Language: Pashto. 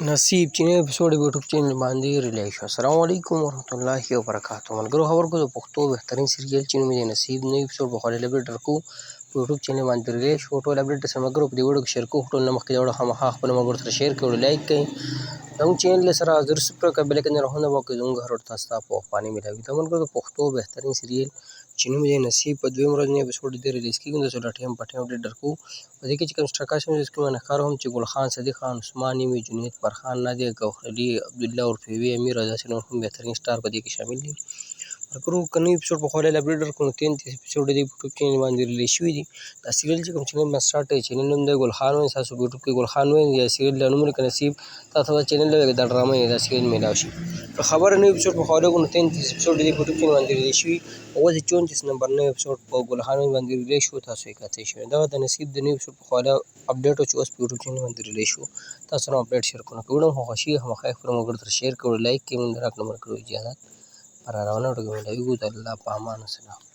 نصیب چې نوی اپیسوډ یوټیوب چینل باندې ریلیز شو. السلام علیکم ورحمت الله وبرکاتہ. ملګرو خبر کو د پښتو بهترین سریال چې نوم یې نصیب نوی اپیسوډ په خوري لیبریټر کو په یوټیوب چینل باندې ریلیز شو. ټول اپډیټ سره ملګرو په دې وړو کې شیر کوو. ټول نمخ کې دا وړو خامخا خپل ملګرو سره شیر کړئ، لایک کړئ. زموږ چینل سره حاضر سپر قبل کې نه راهونه وکړئ زموږ هر ورته تاسو ته په پانی ملاوي. ته ملګرو د پښتو بهترین سریال چې نوم یې نصیب په دویم ورځ نه اپیسوډ دې ریلیز کیږي. د سولټیم پټیم اپډیټ درکو په دې کې چې کوم سټرکا شوی د سکرین ښکار هم چې ګل خان، صدیق خان، عثمان نیمي، جنید فرخان، نادیه ګوهر علي، عبدالله اورفیوي، امیر او داسې نور هم بهترین سټار په دې کې شامل دي. ملګرو که نوی اپیسوډ په خوري لیبریټر کو 33 اپیسوډ دې په یوټیوب چینل باندې ریلیز شوي دي. دا سریال چې کوم چینل باندې سٹارټ دی چینل نوم دی ګل خان وایي. تاسو په یوټیوب کې ګل خان وایي یا سریال د نوم لیکه نصیب تاسو دا چینل لوي دا ډرامه دا سریال میلاو شي. که خبره نوی اپیسوډ په خوري کو 33 اپیسوډ دې په یوټیوب چینل باندې ریلیز شوي. اوس 34 نمبر نوی اپیسوډ په ګل خان باندې ریلیز شو. تاسو یې کتئ شوی دا د نصیب د نوی اپیسوډ په خوري اپډیټ چې اوس په یوټیوب چینل باندې ریلیز شو. تاسو نو اپډیټ شیر کړئ. ویډیو مو خوښي هم خیر خپل ملګرو سره شیر کړئ، لایک کړئ، موږ راک نمبر کړئ. اجازه پر روانه ټکو ملایو د الله په امان سره.